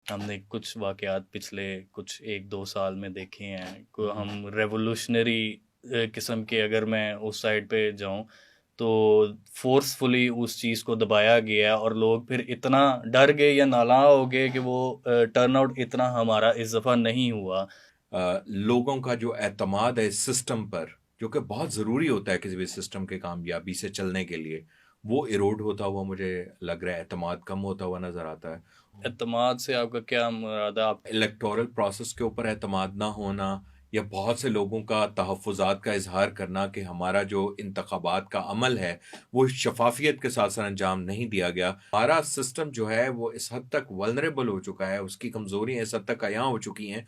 हमने कुछ वाक़यात पिछले कुछ 1-2 साल में देखे हैं। को हम रेवोल्यूशनरी किस्म के, अगर मैं उस साइड पे जाऊँ, तो फ़ोर्सफुली उस चीज़ को दबाया गया और लोग फिर इतना डर गए या नालां हो गए कि वो टर्नआउट इतना हमारा इस दफ़ा नहीं हुआ। लोगों का जो एतमाद है इस सिस्टम पर, जो कि बहुत ज़रूरी होता है किसी भी सिस्टम के कामयाबी से चलने के लिए, वो इरोड होता हुआ मुझे लग रहा है, एतमाद कम होता हुआ नज़र आता है। एतमाद से आपका क्या मुराद है? आप इलेक्टोरल प्रोसेस के ऊपर एतमाद ना होना, या बहुत से लोगों का तहफ़्फ़ुज़ात का इज़हार करना कि हमारा जो इंतख़ाबात का अमल है, वो शफ़ाफ़ियत के साथ सरअंजाम नहीं दिया गया। हमारा सिस्टम जो है वो इस हद तक वल्नरेबल हो चुका है, उसकी कमज़ोरियाँ इस हद तक अयां हो चुकी हैं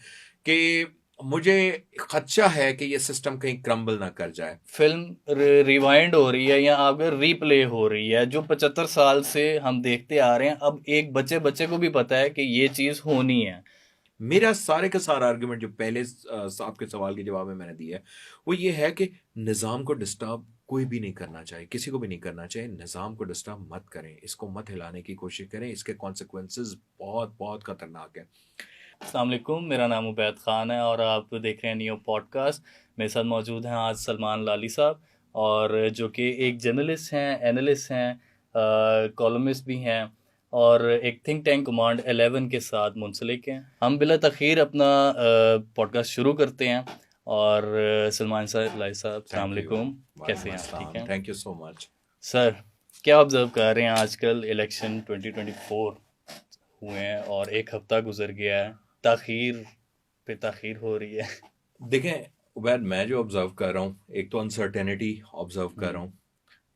कि मुझे ख़दशा है कि ये सिस्टम कहीं क्रम्बल ना कर जाए। फिल्म रिवाइंड हो रही है या अगर रीप्ले हो रही है, जो 75 साल से हम देखते आ रहे हैं। अब एक बच्चे बच्चे को भी पता है कि ये चीज़ होनी है। मेरा सारे का सारा आर्गुमेंट जो पहले आपके सवाल के जवाब में मैंने दिया है, वो ये है कि निज़ाम को डिस्टर्ब कोई भी नहीं करना चाहिए, किसी को भी नहीं करना चाहिए। निज़ाम को डिस्टर्ब मत करें, इसको मत हिलाने की कोशिश करें, इसके कॉन्सिक्वेंसेस बहुत बहुत खतरनाक हैं। अस्सलाम वालेकुम, मेरा नाम उबैद ख़ान है और आप देख रहे हैं नियो पॉडकास्ट। मेरे साथ मौजूद हैं आज सलमान लाली साहब, और जो कि एक जर्नलिस्ट हैं, एनालिस्ट हैं, कॉलमिस्ट भी हैं, और एक थिंक टैंक कमांड 11 के साथ मुंसलिक हैं। हम बिला तख़ीर अपना पॉडकास्ट शुरू करते हैं। और सलमान साहब, लाली साहब, अस्सलाम थैंक यू। वालेकुम। कैसे वालेकुम हैं आप? ठीक अस्सलाम, हैं thank you so much. Sir? क्या ऑब्ज़र्व कर रहे हैं? आजकल इलेक्शन 2024 हुए हैं और एक हफ्ता गुजर गया है, ताखीर पे ताखीर हो रही है। देखें उबैद, मैं जो ऑब्जर्व कर रहा हूँ, एक तो अनसर्टेनिटी ऑब्जर्व कर रहा हूँ।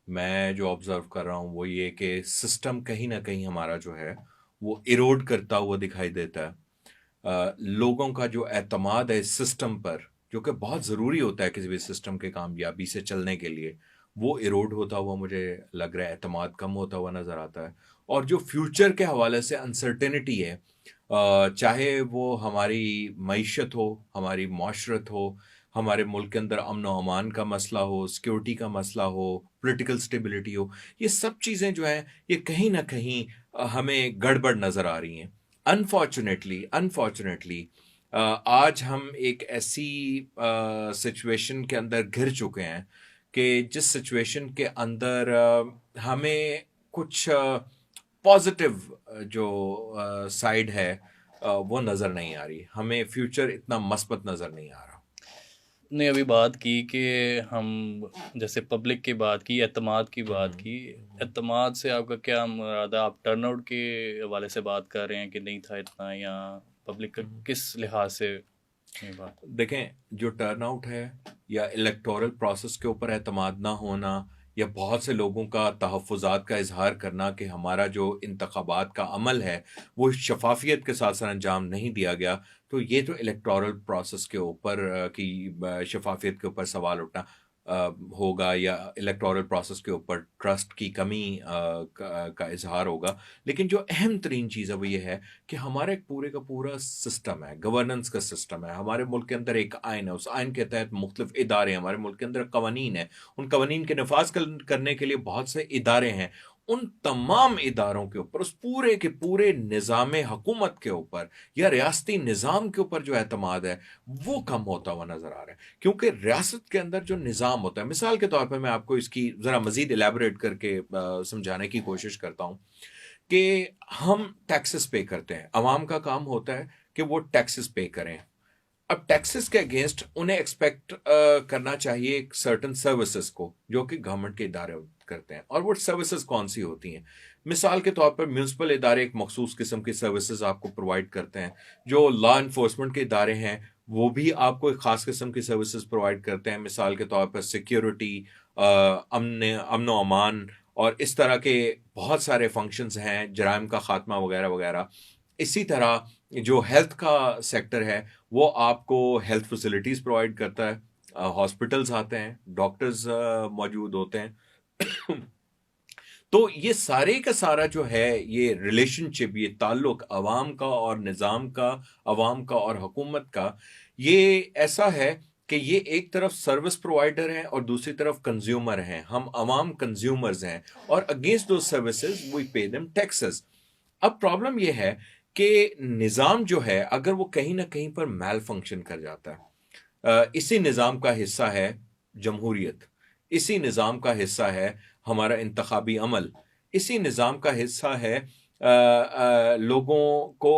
मैं जो ऑब्जर्व कर रहा हूँ वो ये कि सिस्टम कहीं ना कहीं हमारा जो है वो इरोड करता हुआ दिखाई देता है। लोगों का जो एतमाद है इस सिस्टम पर, जो कि बहुत ज़रूरी होता है किसी भी सिस्टम के कामयाबी से चलने के लिए, वो इरोड होता हुआ मुझे लग रहा है, एतमाद कम होता हुआ नज़र आता है। और जो फ्यूचर के हवाले से अनसर्टेनिटी है, चाहे वो हमारी मईशत हो, हमारी माशरत हो, हमारे मुल्क के अंदर अमन व अमान का मसला हो, सिक्योरिटी का मसला हो, पॉलिटिकल स्टेबिलिटी हो, ये सब चीज़ें जो हैं ये कहीं ना कहीं हमें गड़बड़ नज़र आ रही हैं। अनफॉर्चुनेटली अनफॉर्चुनेटली आज हम एक ऐसी सिचुएशन के अंदर घिर चुके हैं कि जिस सिचुएशन के अंदर हमें कुछ पॉजिटिव जो साइड है वो नज़र नहीं आ रही। हमें फ्यूचर इतना मस्बत नज़र नहीं आ रहा। ने अभी बात की कि हम जैसे पब्लिक की बात की, एतमाद की बात की। एतमाद से आपका क्या मुराद है? आप टर्नआउट के हवाले से बात कर रहे हैं कि नहीं था इतना, या पब्लिक का किस लिहाज से ये बात? देखें, जो टर्नआउट है या इलेक्टोरल प्रोसेस के ऊपर एतमाद ना होना, या बहुत से लोगों का तहफ़्फ़ुज़ात का इज़हार करना कि हमारा जो इंतख़ाबात का अमल है वो शफ़ाफ़ियत के साथ सरअंजाम नहीं दिया गया, तो ये तो इलेक्टोरल प्रोसेस के ऊपर की शफ़ाफ़ियत के ऊपर सवाल उठना होगा, या इलेक्टोरल प्रोसेस के ऊपर ट्रस्ट की कमी का इज़हार होगा। लेकिन जो अहम तरीन चीज़ है वो ये है कि हमारा एक पूरे का पूरा सिस्टम है, गवर्नेंस का सिस्टम है। हमारे मुल्क के अंदर एक आइन है, उस आइन के तहत मुख्तलिफ इदारे हैं, हमारे मुल्क के अंदर कवानीन है, उन कवानीन के नफाज करने के लिए बहुत से इदारे हैं। उन तमाम इदारों के ऊपर, उस पूरे के पूरे निज़ाम हुकूमत के ऊपर या रियासती निज़ाम के ऊपर जो एतमाद है वो कम होता हुआ नज़र आ रहा है। क्योंकि रियासत के अंदर जो निज़ाम होता है, मिसाल के तौर पर मैं आपको इसकी ज़रा मज़ीद एलेबोरेट करके समझाने की कोशिश करता हूँ कि हम टैक्सेस पे करते हैं। अवाम का काम होता है कि वो टैक्सेस पे करें। अब टैक्सेस के अगेंस्ट उन्हें एक्सपेक्ट करना चाहिए एक सर्टन सर्विसेज को, जो कि गवर्नमेंट के इदारे करते हैं। और वो सर्विसेज कौन सी होती हैं? मिसाल के तौर पर म्यूनसिपल इदारे एक मखसूस किस्म की सर्विसेज आपको प्रोवाइड करते हैं। जो लॉ इन्फोर्समेंट के इदारे हैं वो भी आपको एक ख़ास किस्म की सर्विसेज प्रोवाइड करते हैं। मिसाल के तौर पर सिक्योरिटी, अमन व अमान, और इस तरह के बहुत सारे फंक्शंस हैं, जराइम का खात्मा वगैरह वगैरह। इसी तरह जो हेल्थ का सेक्टर है वो आपको हेल्थ फैसिलिटीज़ प्रोवाइड करता है। हॉस्पिटल्स आते हैं, डॉक्टर्स मौजूद होते हैं। तो ये सारे का सारा जो है ये रिलेशनशिप, ये ताल्लुक अवाम का और निज़ाम का, अवाम का और हुकूमत का, ये ऐसा है कि ये एक तरफ सर्विस प्रोवाइडर हैं और दूसरी तरफ कंज्यूमर हैं। हम अवाम कंज्यूमर्स हैं, और अगेंस्ट दो services we pay them taxes. अब प्रॉब्लम ये है कि निज़ाम जो है अगर वो कहीं ना कहीं पर मैल फंक्शन कर जाता है, इसी निज़ाम का हिस्सा है जमहूरियत, इसी निज़ाम का हिस्सा है हमारा इंतखाबी अमल, इसी निज़ाम का हिस्सा है लोगों को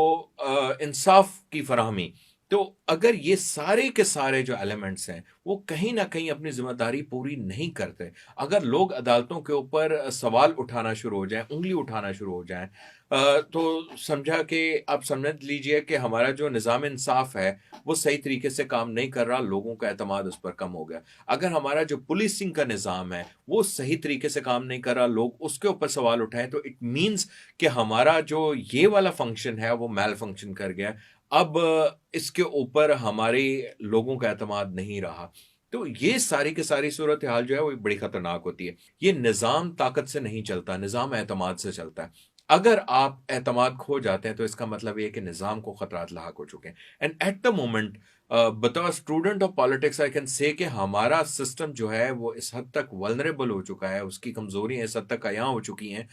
इंसाफ की फराहमी। तो अगर ये सारे के सारे जो एलिमेंट्स हैं वो कहीं ना कहीं अपनी जिम्मेदारी पूरी नहीं करते, अगर लोग अदालतों के ऊपर सवाल उठाना शुरू हो जाएं, उंगली उठाना शुरू हो जाएं, तो समझा कि आप समझ लीजिए कि हमारा जो निज़ाम इंसाफ है वो सही तरीके से काम नहीं कर रहा, लोगों का एतमाद उस पर कम हो गया। अगर हमारा जो पुलिसिंग का निज़ाम है वो सही तरीके से काम नहीं कर रहा, लोग उसके ऊपर सवाल उठाएं, तो इट मीन्स कि हमारा जो ये वाला फंक्शन है वो मैल फंक्शन कर गया। अब इसके ऊपर हमारे लोगों का एतमाद नहीं रहा। तो ये सारी की सारी सूरत हाल जो है वो बड़ी खतरनाक होती है। ये निज़ाम ताकत से नहीं चलता, निज़ाम एतमाद से चलता है। अगर आप एतमाद खो जाते हैं तो इसका मतलब ये है कि निज़ाम को खतरात लाक हो चुके हैं। एंड एट द मोमेंट बतौर student of politics I can say कि हमारा सिस्टम जो है वो इस हद तक वल्नरेबल हो चुका है, उसकी कमजोरियां इस हद तक अयां हो चुकी हैं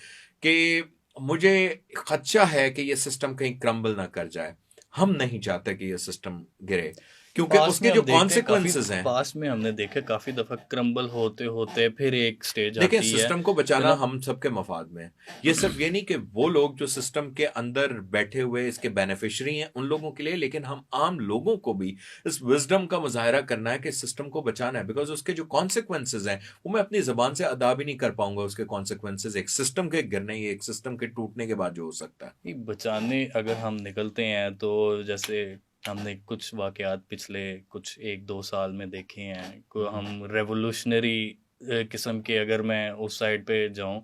कि मुझे खदशा है कि ये सिस्टम कहीं क्रम्बल ना कर जाए। हम नहीं चाहते कि ये सिस्टम गिरे, क्योंकि पास्ट में उसके जो हम देखते हैं काफी, कॉन्सिक्वेंसेस हैं। पास्ट में हमने देखा काफी दफा क्रम्बल होते होते फिर एक स्टेज देखिए, आती है, सिस्टम को यू बचाना नो। हम सबके मफाद में है। ये सिर्फ ये नहीं कि वो लोग जो सिस्टम के अंदर बैठे हुए इसके बेनिफिशरी हैं उन लोगों के लिए, लेकिन हम आम लोगों को भी इस विजडम का मुजाहरा करना है कि सिस्टम को बचाना है, बिकॉज उसके जो कॉन्सिक्वेंसेज हैं वो मैं अपनी जबान से अदा भी नहीं कर पाऊंगा। उसके कॉन्सिक्वेंसेज एक सिस्टम के गिरने, एक सिस्टम के टूटने के बाद जो हो सकता है। ये बचाने अगर हम निकलते हैं तो जैसे हमने कुछ वाकयात पिछले कुछ एक दो साल में देखे हैं को हम रेवोल्यूशनरी किस्म के, अगर मैं उस साइड पे जाऊं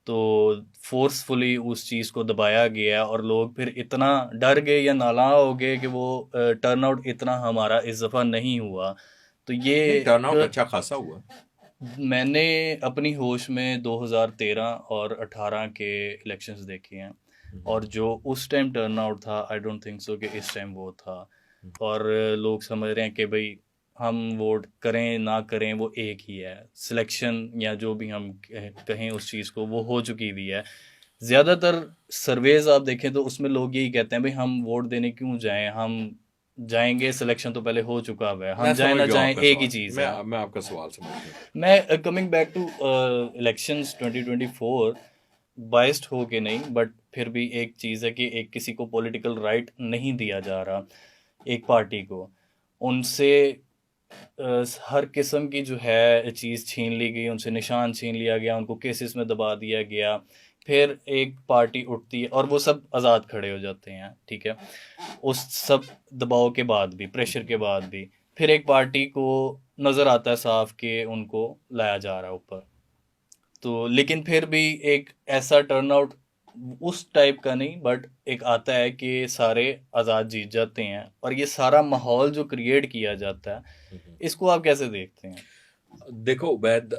तो फोर्सफुली उस चीज़ को दबाया गया और लोग फिर इतना डर गए या नालां हो गए कि वो टर्नआउट इतना हमारा इस दफ़ा नहीं हुआ। तो ये नहीं, टर्नआउट एक, अच्छा खासा हुआ। मैंने अपनी होश में 2013 और 18 के इलेक्शंस देखे हैं, और जो उस टाइम टर्नआउट था आई डोंट थिंक सो कि इस टाइम वो था। और लोग समझ रहे हैं कि भाई हम वोट करें ना करें वो एक ही है, सिलेक्शन या जो भी हम कहें उस चीज़ को, वो हो चुकी हुई है। ज़्यादातर सर्वेज आप देखें तो उसमें लोग यही कहते हैं भाई हम वोट देने क्यों जाएं, हम जाएंगे, सिलेक्शन तो पहले हो चुका हुआ है, मैं हम जाए समझ ना गया जाएं आपका एक ही सवाल, चीज़ है। मैं आपका सवाल समझ गया। मैं coming back to elections 2024, biased हो के नहीं, बट फिर भी एक चीज़ है कि एक किसी को पॉलिटिकल राइट नहीं दिया जा रहा, एक पार्टी को उनसे हर किस्म की जो है चीज़ छीन ली गई, उनसे निशान छीन लिया गया, उनको केसेस में दबा दिया गया। फिर एक पार्टी उठती है और वो सब आज़ाद खड़े हो जाते हैं, ठीक है, उस सब दबाव के बाद भी, प्रेशर के बाद भी फिर एक पार्टी को नज़र आता है साफ कि उनको लाया जा रहा है ऊपर। तो लेकिन फिर भी एक ऐसा टर्नआउट उस टाइप का नहीं, बट एक आता है कि सारे आज़ाद जीत जाते हैं, और ये सारा माहौल जो क्रिएट किया जाता है, इसको आप कैसे देखते हैं? देखो वैद,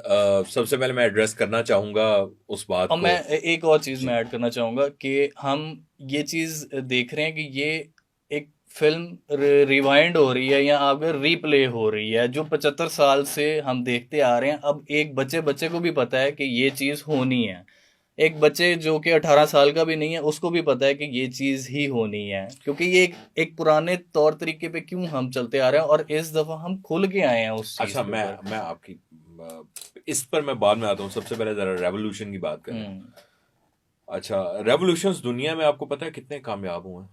सबसे पहले मैं एड्रेस करना चाहूंगा उस बात और को। मैं एक और चीज़ जी। मैं ऐड करना चाहूँगा कि हम ये चीज़ देख रहे हैं कि ये एक फिल्म रिवाइंड हो रही है या अगर रीप्ले हो रही है जो 75 साल से हम देखते आ रहे हैं। अब एक बच्चे बच्चे को भी पता है कि ये चीज़ होनी है, एक बच्चे जो कि 18 साल का भी नहीं है उसको भी पता है कि ये चीज़ ही होनी है, क्योंकि ये एक पुराने तौर तरीके पे क्यों हम चलते आ रहे हैं, और इस दफ़ा हम खुल के आए हैं उस चीज़ अच्छा, के ऊपर। मैं आपकी इस पर मैं बाद में आता हूँ। सबसे पहले जरा रेवोल्यूशन की बात करें। हम्म। अच्छा, रेवोल्यूशंस दुनिया में आपको पता है कितने कामयाब हुए हैं?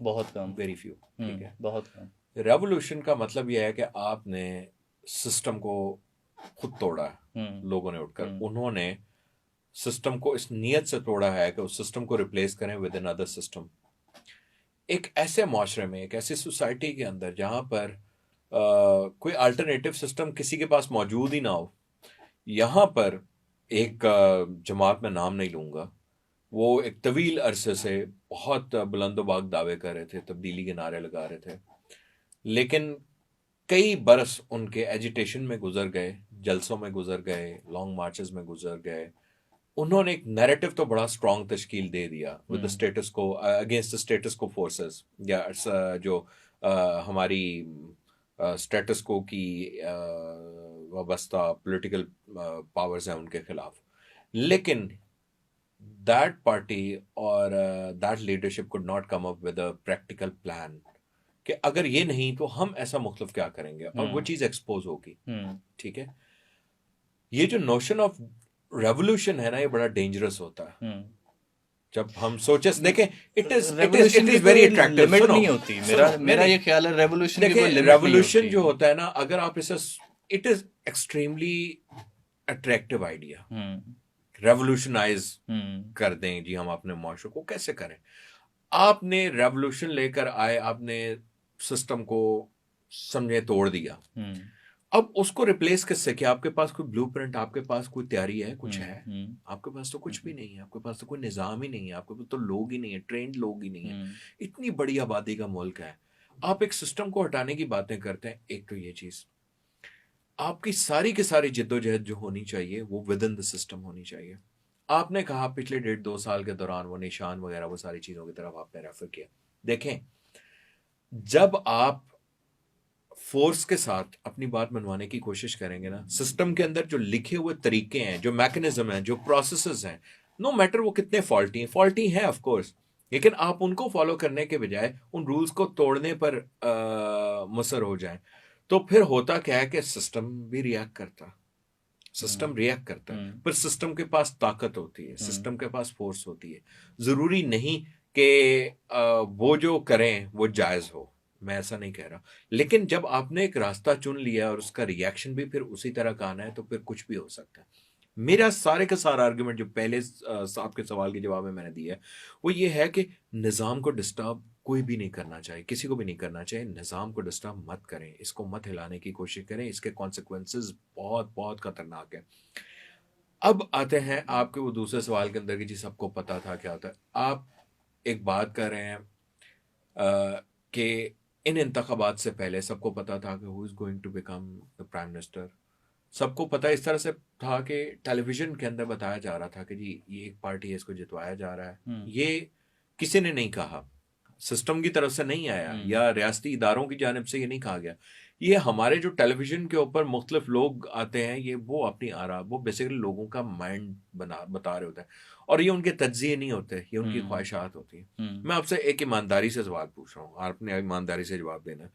बहुत कम। Very few. ठीक है। बहुत कम। रेवोल्यूशन का मतलब यह है कि आपने सिस्टम को खुद तोड़ा है। हम्म। लोगों ने उठकर हम्म। उन्होंने सिस्टम को इस नीयत से तोड़ा है कि उस सिस्टम को रिप्लेस करें विद इन अदर सिस्टम। एक ऐसे माशरे में, एक ऐसी सोसाइटी के अंदर जहां पर कोई अल्टरनेटिव सिस्टम किसी के पास मौजूद ही ना हो, यहाँ पर एक जमात में नाम नहीं लूँगा, वो एक तवील अरसे से बहुत बुलंदोबाग दावे कर रहे थे, तब्दीली के नारे लगा रहे थे, लेकिन कई बरस उनके एजिटेशन में गुजर गए, जलसों में गुजर गए, लॉन्ग मार्चेस में गुजर गए। उन्होंने एक नैरेटिव तो बड़ा स्ट्रांग तश्कील दे दिया विद द स्टेटस को, अगेंस्ट द स्टेटस को फोर्सेस, या जो हमारी स्टेटस को की वाबस्ता पॉलिटिकल पावर्स हैं उनके खिलाफ। लेकिन that party or that leadership could not come up with a practical plan कि अगर ये नहीं तो हम ऐसा मुख्तलिफ क्या करेंगे, और वो चीज़ एक्सपोज होगी। ठीक है, ये जो नोशन ऑफ रेवोल्यूशन है ना, ये बड़ा डेंजरस होता है। जब हम सोचे, देखें, it is very attractive. Limit नहीं होती, मेरा ये ख्याल है रेवोल्यूशन की कोई लिमिट नहीं होती। रेवोल्यूशन जो होता है ना, अगर आप इसे, it is extremely attractive idea, revolutionise कर दें जी हम अपने माशरे को, कैसे करें? आपने रेवोल्यूशन लेकर आए, आपने सिस्टम को समझे तोड़ दिया, अब उसको रिप्लेस किससे? क्या आपके पास कोई ब्लूप्रिंट, आपके पास कोई तैयारी है, कुछ है? आपके पास तो कुछ भी नहीं है, आपके पास तो कोई निज़ाम ही नहीं है, आपके पास तो लोग ही नहीं है, ट्रेंड लोग ही नहीं है। इतनी बड़ी आबादी का मुल्क है, आप एक सिस्टम को हटाने की बातें करते हैं। एक तो ये चीज़, आपकी सारी की सारी जिद्दोजहद जो होनी चाहिए वो विद इन द सिस्टम होनी चाहिए। आपने कहा पिछले 1.5-2 साल के दौरान वो निशान वगैरह, वो सारी चीज़ों की तरफ आपने रेफर किया। देखें, जब आप फोर्स के साथ अपनी बात मनवाने की कोशिश करेंगे ना, सिस्टम के अंदर जो लिखे हुए तरीके हैं, जो मैकेनिज्म हैं, जो प्रोसेसेस हैं, नो मैटर वो कितने फॉल्टी हैं ऑफ कोर्स, लेकिन आप उनको फॉलो करने के बजाय उन रूल्स को तोड़ने पर मुसर हो जाएं, तो फिर होता क्या है कि सिस्टम भी रिएक्ट करता है, पर सिस्टम के पास ताकत होती है, सिस्टम के पास फोर्स होती है। जरूरी नहीं कि वो जो करें वो जायज हो, मैं ऐसा नहीं कह रहा, लेकिन जब आपने एक रास्ता चुन लिया और उसका रिएक्शन भी फिर उसी तरह का आना है, तो फिर कुछ भी हो सकता है। मेरा सारे का सारा आर्गुमेंट जो पहले आपके सवाल के जवाब में मैंने दिया है, वो ये है कि निज़ाम को डिस्टर्ब कोई भी नहीं करना चाहिए, किसी को भी नहीं करना चाहिए। निज़ाम को डिस्टर्ब मत करें, इसको मत हिलाने की कोशिश करें, इसके कॉन्सिक्वेंसेस बहुत बहुत खतरनाक है। अब आते हैं आपके वो दूसरे सवाल के अंदर की, जी सबको पता था क्या होता है। आप एक बात कर रहे हैं कि इन इंतखाबात से पहले सबको पता था कि who is going to become the prime minister. सबको पता इस तरह से था कि टेलीविज़न के अंदर बताया जा रहा था कि जी ये एक पार्टी है, इसको जितवाया जा रहा है। ये किसी ने नहीं कहा, सिस्टम की तरफ से नहीं आया, या रियासती इदारों की जानिब से ये नहीं कहा गया। ये हमारे जो टेलीविज़न के ऊपर मुख्तलिफ लोग आते हैं, ये वो अपनी आरा, वो बेसिकली लोगों का माइंड बता रहे होते हैं, और ये उनके तज्जिए नहीं होते, ये उनकी ख्वाहिशात होती हैं। मैं आपसे एक ईमानदारी से सवाल पूछ रहा हूँ, आपने ईमानदारी से जवाब देना।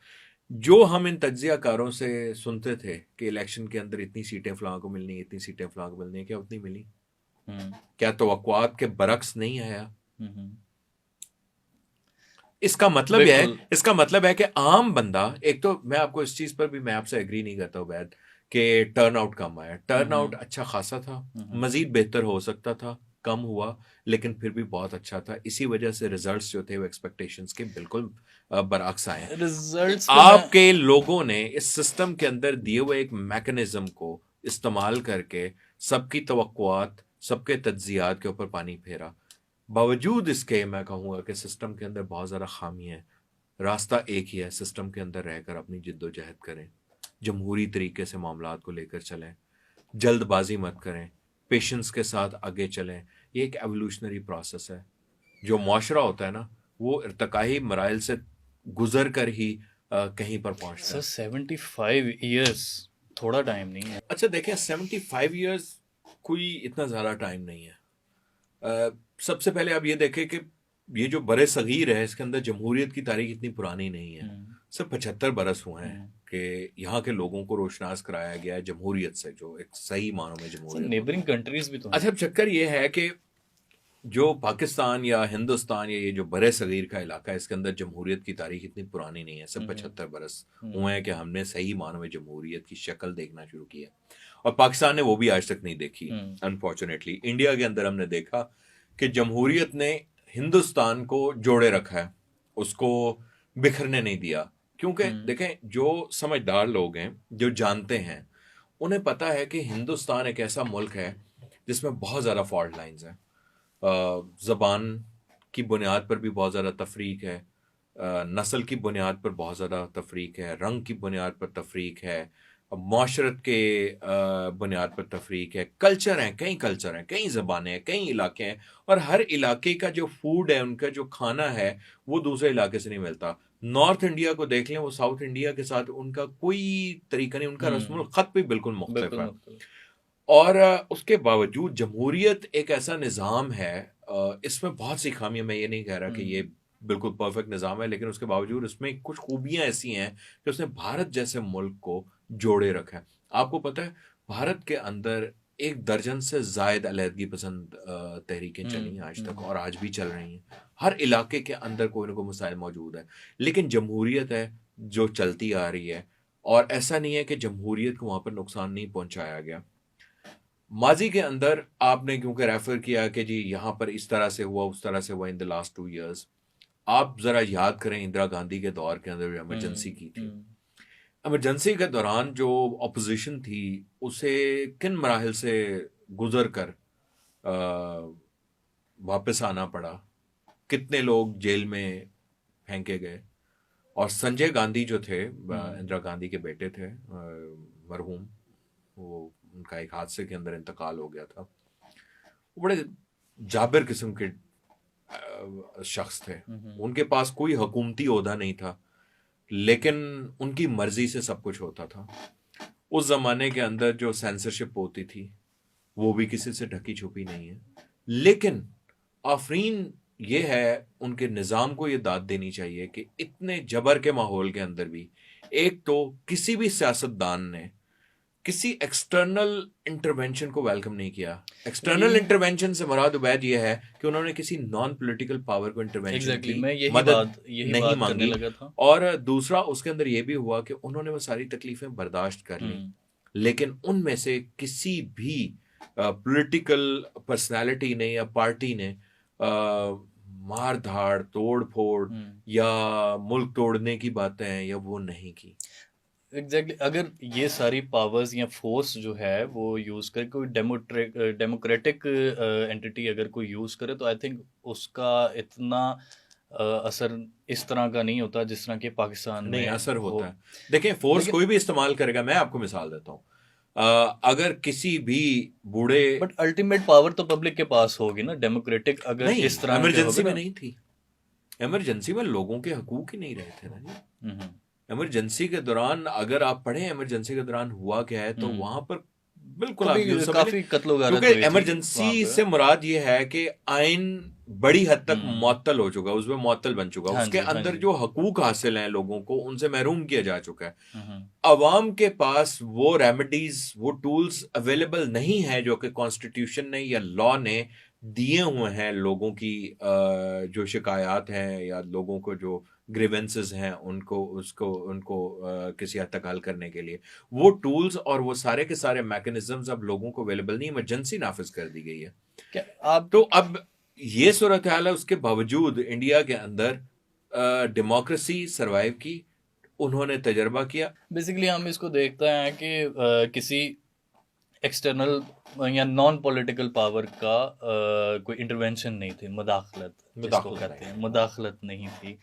जो हम इन तज्जियाकारों से सुनते थे कि इलेक्शन के अंदर इतनी सीटें फलां को मिलनी, इतनी सीटें फलां को मिलनी, क्या उतनी मिली? क्या तवक्कुआत के बरक्स नहीं आया? इसका मतलब है कि आम बंदा, एक तो मैं आपको इस चीज पर भी मैं आपसे एग्री नहीं करता उबैद कि टर्न आउट कम आया। टर्न आउट अच्छा खासा था, मजीद बेहतर हो सकता था, कम हुआ, लेकिन फिर भी बहुत अच्छा था। इसी वजह से रिजल्ट्स जो थे वो एक्सपेक्टेशंस के बिल्कुल बरअक्स आए। रिजल्ट्स आपके लोगों ने इस सिस्टम के अंदर दिए हुए एक मैकेनिज्म को इस्तेमाल करके सबकी तवक्कुआत, सबके तज्जियात के ऊपर पानी फेरा। बावजूद इसके मैं कहूँगा कि सिस्टम के अंदर बहुत ज़्यादा खामी है। रास्ता एक ही है, सिस्टम के अंदर रहकर अपनी जिद्दोजहद करें, जमहूरी तरीके से मामलात को लेकर चलें, जल्दबाजी मत करें, पेशेंस के साथ आगे चलें। ये एक एवोल्यूशनरी प्रोसेस है। जो मुआशरा होता है ना, वो इर्तकाई मराइल से गुजर कर ही कहीं पर पहुँचता है। 75 ईयर्स थोड़ा टाइम नहीं है। अच्छा देखें, 75 ईयर्स कोई इतना ज़्यादा टाइम नहीं है। सबसे पहले आप ये देखें कि ये जो बरे सगीर है, इसके अंदर जमहूरियत की तारीख इतनी पुरानी नहीं है। सिर्फ 75 बरस हुए हैं कि यहाँ के लोगों को रोशनास कराया गया है जमहूरियत से, जो एक सही मानों में जमहूरियत। नेबरिंग कंट्रीज भी तो। अच्छा, चक्कर ये है कि जो पाकिस्तान या हिंदुस्तान या ये जो बरे सगीर का इलाका है, इसके अंदर जमहूरियत की तारीख इतनी पुरानी नहीं है। सिर्फ 75 बरस हुए हैं कि हमने सही मानों में जमहूरियत की शक्ल देखना शुरू किया, और पाकिस्तान ने वो भी आज तक नहीं देखी अनफॉर्चुनेटली। इंडिया के अंदर हमने देखा कि जमहूरियत ने हिंदुस्तान को जोड़े रखा है, उसको बिखरने नहीं दिया। क्योंकि देखें, जो समझदार लोग हैं, जो जानते हैं, उन्हें पता है कि हिंदुस्तान एक ऐसा मुल्क है जिसमें बहुत ज़्यादा फॉल्ट लाइंस हैं। ज़बान की बुनियाद पर भी बहुत ज़्यादा तफरीक है, नस्ल की बुनियाद पर बहुत ज़्यादा तफरीक है, रंग की बुनियाद पर तफरीक है, माशरत के बुनियाद पर तफरीक है, कल्चर हैं, कई ज़बानें हैं, कई इलाके हैं, और हर इलाके का जो फूड है, उनका जो खाना है, वो दूसरे इलाके से नहीं मिलता। नॉर्थ इंडिया को देख लें, वो साउथ इंडिया के साथ उनका कोई तरीका नहीं, उनका रस्मुल ख़त भी बिल्कुल मुख्तलिफ है। और उसके बावजूद जमहूरियत एक ऐसा निज़ाम है इसमें बहुत सी खामियां, मैं ये नहीं कह रहा कि ये बिल्कुल परफेक्ट निज़ाम है, लेकिन उसके बावजूद इसमें कुछ खूबियां ऐसी हैं कि उसने भारत जैसे मुल्क को जोड़े रखा है। आपको पता है भारत के अंदर 1 दर्जन से जायद अलहदगी पसंद तहरीकें चली हैं आज तक, और आज भी चल रही हैं। हर इलाके के अंदर कोई ना कोई मसाइल मौजूद है, लेकिन जमहूरियत है जो चलती आ रही है, और ऐसा नहीं है कि जमहूरियत को वहाँ पर नुकसान नहीं पहुँचाया गया। माजी के अंदर आपने क्योंकि रेफर किया कि जी यहाँ पर इस तरह से हुआ, उस तरह से हुआ इन द लास्ट 2 years, आप ज़रा याद करें इंदिरा गांधी के दौर के अंदर जो इमरजेंसी की थी, इमरजेंसी के दौरान जो अपोजिशन थी उसे किन मराहिल से गुजर कर वापस आना पड़ा, कितने लोग जेल में फेंके गए। और संजय गांधी जो थे, इंदिरा गांधी के बेटे थे, मरहूम, वो उनका एक हादसे के अंदर इंतकाल हो गया था। वो बड़े जाबिर किस्म के शख्स थे, उनके पास कोई हुकूमती ओहदा नहीं था, लेकिन उनकी मर्जी से सब कुछ होता था। उस जमाने के अंदर जो सेंसरशिप होती थी वो भी किसी से ढकी छुपी नहीं है, लेकिन आफरीन ये है, उनके निज़ाम को ये दाद देनी चाहिए कि इतने जबर के माहौल के अंदर भी एक तो किसी भी सियासतदान ने किसी एक्सटर्नल इंटरवेंशन को वेलकम नहीं किया। एक्सटर्नल इंटरवेंशन से मुराद उबैद ये है कि उन्होंने किसी नॉन पॉलिटिकल पावर को इंटरवेंशन की मदद नहीं मांगी। और दूसरा उसके अंदर ये भी हुआ कि उन्होंने वो सारी तकलीफें बर्दाश्त कर ली, लेकिन उनमें से किसी भी पॉलिटिकल पर्सनालिटी ने या पार्टी ने मार धाड़, तोड़ फोड़ या मुल्क तोड़ने की बातें या वो नहीं की। एग्जैक्टली अगर ये सारी पावर्स या फोर्स जो है वो यूज़ करे कोई डेमोक्रेटिक एंटिटी अगर कोई यूज़ करे, तो आई थिंक उसका इतना असर इस तरह का नहीं होता जिस तरह के पाकिस्तान नहीं में असर होता है। देखिए फोर्स कोई भी इस्तेमाल करेगा, मैं आपको मिसाल देता हूँ, अगर किसी भी बूढ़े, बट अल्टीमेट पावर तो पब्लिक के पास होगी ना, डेमोक्रेटिक अगर नहीं, इस तरह इमरजेंसी में नहीं थी। इमरजेंसी में लोगों के हकूक ही नहीं रहे थे ना जी। इमरजेंसी के दौरान अगर आप पढ़ें इमरजेंसी के दौरान हुआ क्या है, तो वहां पर बिल्कुल आप काफी कत्लो-गारत क्योंकि इमरजेंसी से मुराद ये है कि आइन बड़ी हद तक मुअत्तल हो चुका, उसमें मुअत्तल बन चुका, उसके अंदर जो हकूक हासिल हैं लोगों को उनसे महरूम किया जा चुका है। अवाम के पास वो रेमेडीज, वो टूल्स अवेलेबल नहीं है जो कि कॉन्स्टिट्यूशन ने या लॉ ने दिए हुए हैं लोगों की जो शिकायत हैं या लोगों को जो ग्रीवेंसेस हैं उनको किसी हद तक हल करने के लिए वो टूल्स और वो सारे के सारे मैकेनिज्म्स अब लोगों को अवेलेबल नहीं, इमरजेंसी नाफिज कर दी गई है। क्या आप तो अब ये सूरत हाल है, उसके बावजूद इंडिया के अंदर डेमोक्रेसी सरवाइव की, उन्होंने तजर्बा किया। बेसिकली हम इसको देखते हैं कि किसी एक्सटर्नल या नॉन पॉलिटिकल पावर का कोई इंटरवेंशन नहीं थी, मुदाखलत जिसको कहते हैं, मुदाखलत नहीं थी।